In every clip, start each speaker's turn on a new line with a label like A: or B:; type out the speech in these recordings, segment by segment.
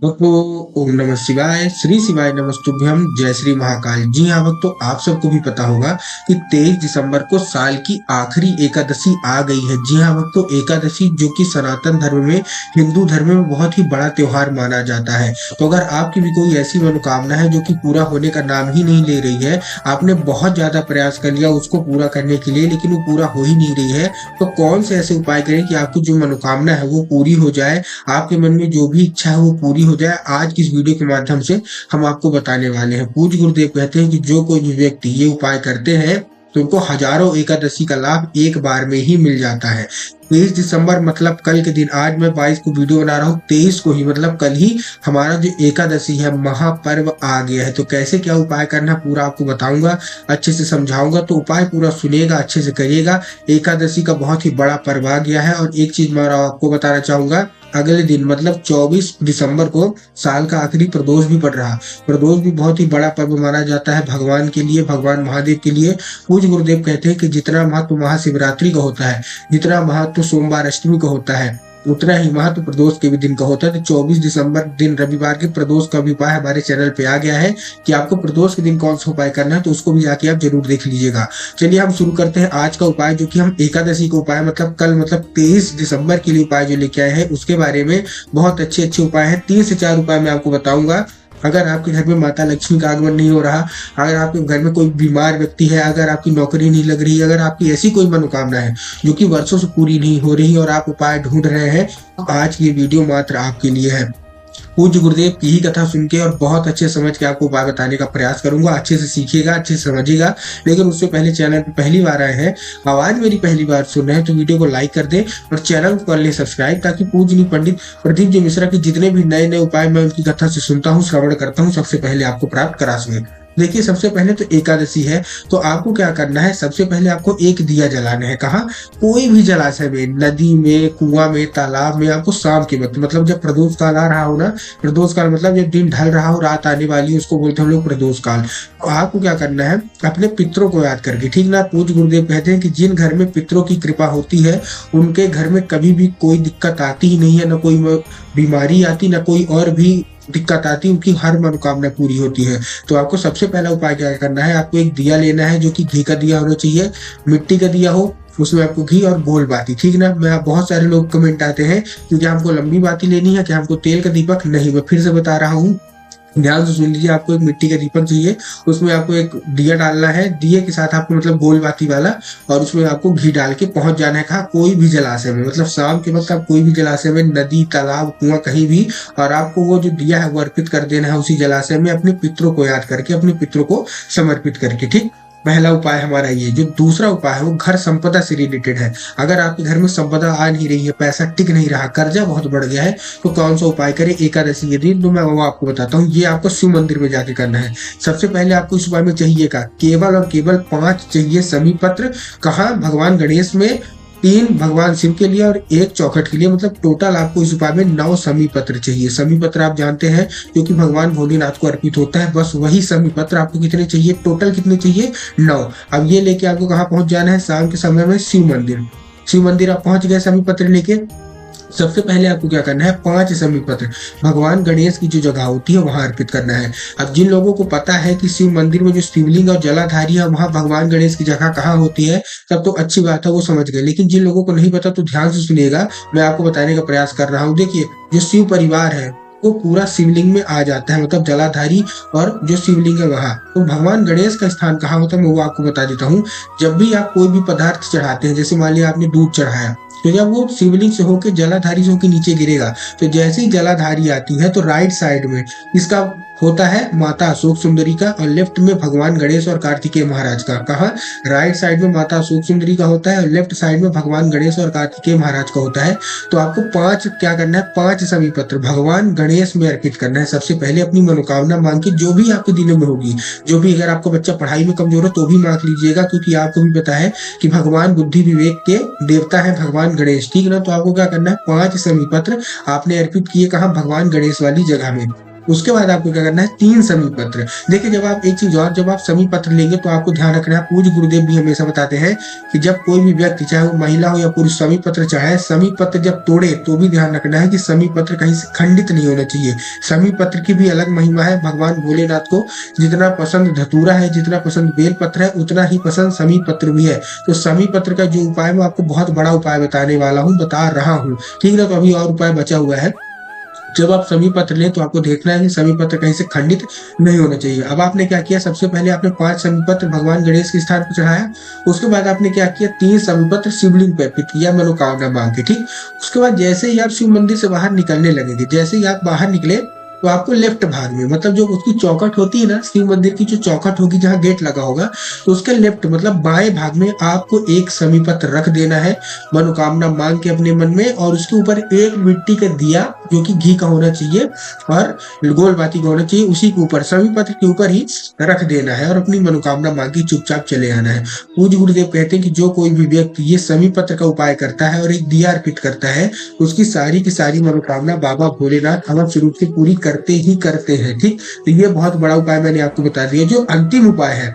A: तो ओम नमः शिवाय, श्री शिवाय नमस्तुभ्यम, जय श्री महाकाल। जी हाँ भक्तों, आप सबको भी पता होगा कि 23 दिसंबर को साल की आखिरी एकादशी आ गई है। जी हाँ भक्तों, एकादशी जो कि सनातन धर्म में, हिंदू धर्म में बहुत ही बड़ा त्योहार माना जाता है। तो अगर आपकी भी कोई ऐसी मनोकामना है जो कि पूरा होने का नाम ही नहीं ले रही है, आपने बहुत ज्यादा प्रयास कर लिया उसको पूरा करने के लिए, लेकिन वो पूरा हो ही नहीं रही है, तो कौन से ऐसे उपाय करें कि आपकी जो मनोकामना है वो पूरी हो जाए, आपके मन में जो भी इच्छा है वो पूरी हो जाए। आज की इस वीडियो के माध्यम से हम आपको बताने वाले हैं। पूज्य गुरुदेव कहते हैं कि जो कोई भी व्यक्ति ये उपाय करते हैं तो उनको हजारों एकादशी का लाभ एक बार में ही मिल जाता है। 23 दिसंबर मतलब कल के दिन, आज मैं 22 को वीडियो बना रहा हूँ, 23 को ही मतलब कल ही हमारा जो एकादशी है, महापर्व आ गया है। तो कैसे क्या उपाय करना पूरा आपको बताऊंगा, अच्छे से समझाऊंगा, तो उपाय पूरा सुनिएगा, अच्छे से करिएगा। एकादशी का बहुत ही बड़ा पर्व आ गया है। और एक चीज मैं आपको बताना चाहूंगा, अगले दिन मतलब 24 दिसंबर को साल का आखिरी प्रदोष भी पड़ रहा। प्रदोष भी बहुत ही बड़ा पर्व माना जाता है भगवान के लिए, भगवान महादेव के लिए। पूज्य गुरुदेव कहते हैं कि जितना महत्व महाशिवरात्रि का होता है, जितना महत्व सोमवार अष्टमी का होता है, उतना ही महत्व प्रदोष के भी दिन का होता है। तो 24 दिसंबर दिन रविवार के प्रदोष का भी उपाय हमारे चैनल पे आ गया है कि आपको प्रदोष के दिन कौन सा उपाय करना है, तो उसको भी जाके आप जरूर देख लीजिएगा। चलिए हम शुरू करते हैं आज का उपाय, जो कि हम एकादशी का उपाय मतलब कल मतलब 23 दिसंबर के लिए उपाय जो लेके आए हैं उसके बारे में। बहुत अच्छे अच्छे उपाय हैं, 3 से 4 उपाय मैं आपको बताऊंगा। अगर आपके घर में माता लक्ष्मी का आगमन नहीं हो रहा, अगर आपके घर में कोई बीमार व्यक्ति है, अगर आपकी नौकरी नहीं लग रही, अगर आपकी ऐसी कोई मनोकामना है जो कि वर्षों से पूरी नहीं हो रही और आप उपाय ढूंढ रहे हैं, तो आज की ये वीडियो मात्र आपके लिए है। पूज्य गुरुदेव की ही कथा सुन के और बहुत अच्छे समझ के आपको उपाय बताने का प्रयास करूंगा। अच्छे से सीखिएगा, अच्छे से समझिएगा। लेकिन उससे पहले चैनल पर पहली बार आए हैं, आवाज मेरी पहली बार सुन रहे हैं, तो वीडियो को लाइक कर दें और चैनल को कर लें सब्सक्राइब, ताकि पूजनीय पंडित प्रदीप जी मिश्रा के जितने भी नए नए उपाय मैं उनकी कथा से सुनता हूँ, श्रवण करता हूँ, सबसे पहले आपको प्राप्त करा सके। देखिए, सबसे पहले तो एकादशी है, तो आपको क्या करना है, सबसे पहले आपको एक दिया जलाना है। कहाँ? कोई भी जलाशय में, नदी में, कुआं में, तालाब में। आपको शाम के वक्त मतलब जब प्रदोष काल आ रहा हो ना, प्रदोष काल मतलब जब दिन ढल रहा हो, रात आने वाली है, उसको बोलते हैं हम लोग प्रदोष काल। तो आपको क्या करना है, अपने पितरों को याद करके, ठीक ना। पूज्य गुरुदेव कहते हैं कि जिन घर में पितरों की कृपा होती है उनके घर में कभी भी कोई दिक्कत आती ही नहीं है, ना कोई बीमारी आती, ना कोई और भी दिक्कत आती, उनकी हर मनोकामना पूरी होती है। तो आपको सबसे पहला उपाय क्या करना है, आपको एक दिया लेना है, जो कि घी का दिया होना चाहिए, मिट्टी का दिया हो, उसमें आपको घी और गोल बाती, ठीक ना। मैं बहुत सारे लोग कमेंट आते हैं क्योंकि हमको लंबी बाती लेनी है, क्या हमको तेल का दीपक नहीं। मैं फिर से बता रहा हूँ, ध्यान से सुन लीजिए। आपको एक मिट्टी का दीपक चाहिए, उसमें आपको एक दिया डालना है, दिए के साथ आपको मतलब गोल बाती वाला, और उसमें आपको घी डाल के पहुंच जाना है। कहा? कोई भी जलाशय में, मतलब शाम के वक्त आप कोई भी जलाशय में, नदी, तालाब, कुआं, कहीं भी, और आपको वो जो दिया है वो अर्पित कर देना है उसी जलाशय में, अपने पितरों को याद करके, अपने पितरों को समर्पित करके, ठीक। पहला उपाय हमारा ये। जो दूसरा उपाय है वो घर संपदा से रिलेटेड है। अगर आपके घर में संपदा आ नहीं रही है, पैसा टिक नहीं रहा, कर्जा बहुत बढ़ गया है, तो कौन सा उपाय करें एकादशी के दिन, तो मैं वो आपको बताता हूँ। ये आपको शिव मंदिर में जाके करना है। सबसे पहले आपको इस उपाय में चाहिएगा केवल और केवल 5 चाहिए समी पत्र। कहाँ? भगवान गणेश में, 3 भगवान शिव के लिए और 1 चौखट के लिए। मतलब टोटल आपको इस उपाय में 9 समी पत्र चाहिए। समी पत्र आप जानते हैं जो कि भगवान भोलेनाथ को अर्पित होता है, बस वही समी पत्र आपको कितने चाहिए, टोटल कितने चाहिए? 9। अब ये लेके आपको कहाँ पहुंच जाना है, शाम के समय में शिव मंदिर। शिव मंदिर आप पहुंच गए समी पत्र लेके। सबसे पहले आपको क्या करना है, 5 समी पत्र भगवान गणेश की जो जगह होती है वहां अर्पित करना है। अब जिन लोगों को पता है कि शिव मंदिर में जो शिवलिंग और जलाधारी है वहां भगवान गणेश की जगह कहाँ होती है, तब तो अच्छी बात है, वो समझ गए। लेकिन जिन लोगों को नहीं पता, तो ध्यान से सुनिएगा, मैं आपको बताने का प्रयास कर रहा हूँ। देखिए, जो शिव परिवार है वो पूरा शिवलिंग में आ जाता है, मतलब जलाधारी और जो शिवलिंग है वहां। तो भगवान गणेश का स्थान कहाँ होता है मैं वो आपको बता देता हूँ। जब भी आप कोई भी पदार्थ चढ़ाते हैं, जैसे मान लिया आपने दूध चढ़ाया, तो जब वो शिवलिंग से होके जलाधारी से होके नीचे गिरेगा, तो जैसे ही जलाधारी आती है तो राइट साइड में इसका होता है माता अशोक सुंदरी का, और लेफ्ट में भगवान गणेश और कार्तिकेय महाराज का। कहा? राइट साइड में माता अशोक सुंदरी का होता है और लेफ्ट साइड में भगवान गणेश और कार्तिकेय महाराज का होता है। तो आपको 5 क्या करना है, 5 समी पत्र भगवान गणेश में अर्पित करना है। सबसे पहले अपनी मनोकामना मांग के, जो भी आपके दिलों में होगी, जो भी, अगर आपका बच्चा पढ़ाई में कमजोर है तो भी मांग लीजिएगा, क्योंकि आपको भी पता है कि भगवान बुद्धि विवेक के देवता है भगवान गणेश, ठीक ना। तो आपको क्या करना है, 5 समी पत्र आपने अर्पित किए, कहा? भगवान गणेश वाली जगह में। उसके बाद आपको क्या करना है, 3 समी पत्र। देखिए जब आप एक चीज और, जब आप समी पत्र लेंगे तो आपको ध्यान रखना है, पूज्य गुरुदेव भी हमेशा बताते हैं कि जब कोई भी व्यक्ति, चाहे वो महिला हो या पुरुष, समी पत्र चाहे, समी पत्र जब तोड़े तो भी ध्यान रखना है कि समी पत्र कहीं से खंडित नहीं होना चाहिए। समी पत्र की भी अलग महिमा है। भगवान भोलेनाथ को जितना पसंद धतूरा है, जितना पसंद बेल पत्र है, उतना ही पसंद समी पत्र भी है। तो समी पत्र का जो उपाय मैं आपको बहुत बड़ा उपाय बताने वाला हूँ, बता रहा हूँ, ठीक है। तो अभी और उपाय बचा हुआ है। जब आप समी पत्र लें तो आपको देखना है कि समी पत्र कहीं से खंडित नहीं होना चाहिए। अब आपने क्या किया, सबसे पहले आपने 5 समी पत्र भगवान गणेश के स्थान पर चढ़ाया। उसके बाद आपने क्या किया, 3 समी पत्र शिवलिंग पे अर्पित किया मनोकामना मांग के, ठीक। उसके बाद जैसे ही आप शिव मंदिर से बाहर निकलने लगेंगे, जैसे ही आप बाहर निकले तो आपको लेफ्ट भाग में, मतलब जो उसकी चौखट होती है ना, शिव मंदिर की जो चौखट होगी जहाँ गेट लगा होगा, तो उसके लेफ्ट मतलब बाएं भाग में आपको एक समी पत्र रख देना है मनोकामना मांग के अपने मन में, और उसके ऊपर एक मिट्टी का दिया जो कि घी का होना चाहिए और गोल बाती का होना चाहिए, उसी के ऊपर समी पत्र के ऊपर ही रख देना है और अपनी मनोकामना मांग के चुपचाप चले आना है। पूज्य गुरुदेव कहते हैं कि जो कोई भी व्यक्ति ये समी पत्र का उपाय करता है और एक दिया अर्पित करता है, उसकी सारी की सारी मनोकामना बाबा भोलेनाथ अवश्य रूप से पूरी करते ही करते हैं, ठीक। तो ये बहुत बड़ा उपाय मैंने आपको बता दिया। जो अंतिम उपाय है,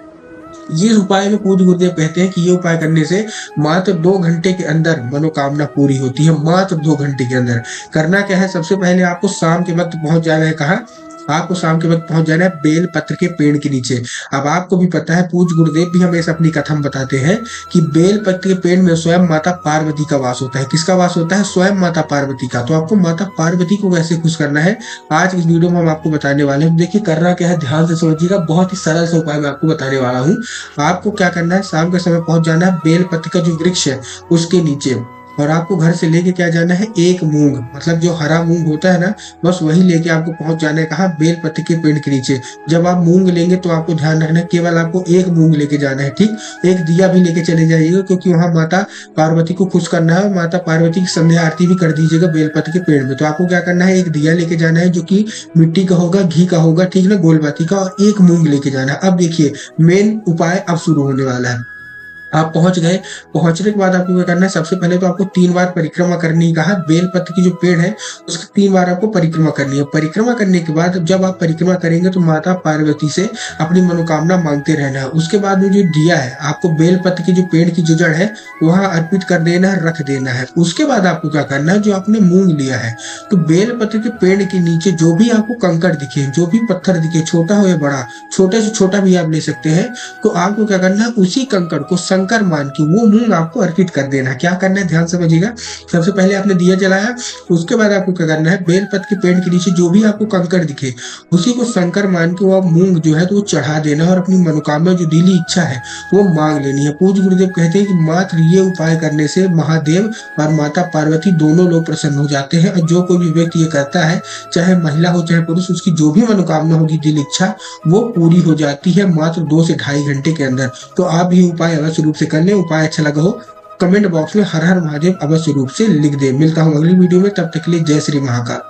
A: ये उपाय में पूज्य गुरुदेव कहते हैं कि ये उपाय करने से मात्र 2 घंटे के अंदर मनोकामना पूरी होती है। मात्र 2 घंटे के अंदर करना क्या है, सबसे पहले आपको शाम के वक्त पहुंच जाना है। कहा, आपको शाम के वक्त पहुंच जाना है बेल पत्र के पेड़ के नीचे। अब आपको भी पता है, पूज्य गुरुदेव भी हमेशा अपनी कथा में बताते हैं कि बेल पत्र के पेड़ में स्वयं माता पार्वती का वास होता है। किसका वास होता है, स्वयं माता पार्वती का। तो आपको माता पार्वती को कैसे खुश करना है, आज इस वीडियो में हम आपको बताने वाले हैं। देखिए करना क्या है, ध्यान से समझिएगा, बहुत ही सरल सा उपाय मैं आपको बताने वाला हूँ। आपको क्या करना है, शाम के समय पहुंच जाना है बेल पत्र का जो वृक्ष है उसके नीचे, और आपको घर से लेके क्या जाना है, एक मूंग, मतलब जो हरा मूंग होता है ना, बस वही लेके आपको पहुंच जाना है। कहा, बेल पत्र के पेड़ के नीचे। जब आप मूंग लेंगे तो आपको ध्यान रखना है, केवल आपको एक मूंग लेके जाना है, ठीक। एक दिया भी लेके चले जाइएगा, क्योंकि वहां माता पार्वती को खुश करना है। माता पार्वती की संध्या आरती भी कर दीजिएगा बेल पत्र के पेड़ में। तो आपको क्या करना है, एक दिया लेके जाना है जो कि मिट्टी का होगा, घी का होगा, ठीक ना, गोलबाती का, और एक मूंग लेके जाना है। अब देखिए मेन उपाय अब शुरू होने वाला है। आप पहुंच गए, पहुंचने के बाद आपको क्या करना है, सबसे पहले तो आपको 3 बार परिक्रमा करनी है। कहा, बेल पत्र की जो पेड़ है उसकी 3 बार आपको परिक्रमा करनी है। परिक्रमा करने के बाद जब आप परिक्रमा करेंगे तो माता पार्वती से अपनी मनोकामना मांगते रहना है। उसके बाद में जो दिया है आपको बेल पत्र की जो पेड़ की जो जड़ है वहां अर्पित कर देना है, रख देना है। उसके बाद आपको क्या करना है, जो आपने मूंग लिया है, तो बेल पत्र के पेड़ के नीचे जो भी आपको कंकड़ दिखे, जो भी पत्थर दिखे, छोटा हो या बड़ा, छोटे से छोटा भी आप ले सकते हैं, तो आपको क्या करना है, उसी कंकड़ को शंकर मान के वो मूंग आपको अर्पित कर देना है। क्या करना है, ध्यान समझिएगा। सबसे पहले आपने दिया जलाया, उसके बाद आपको क्या करना है, बेल पत्र के पेड़ के नीचे जो भी आपको कंकड़ दिखे उसी को शंकर मान के वो मूंग जो है तो वो चढ़ा देना है, और अपनी मनोकामना जो दिली इच्छा है वो मांग लेनी है। पूज्य गुरुदेव कहते हैं कि मात्र ये उपाय करने से महादेव और माता पार्वती दोनों लोग प्रसन्न हो जाते हैं। और जो कोई भी व्यक्ति ये करता है, चाहे महिला हो चाहे पुरुष, उसकी जो भी मनोकामना होगी, दिल इच्छा, वो पूरी हो जाती है मात्र 2 से ढाई घंटे के अंदर। तो आप ये उपाय अवश्य रूप से कर लें। उपाय अच्छा लगा हो कमेंट बॉक्स में हर हर महादेव अवश्य रूप से लिख दे। मिलता हूँ अगली वीडियो में, तब तक के लिए जय श्री महाकाल।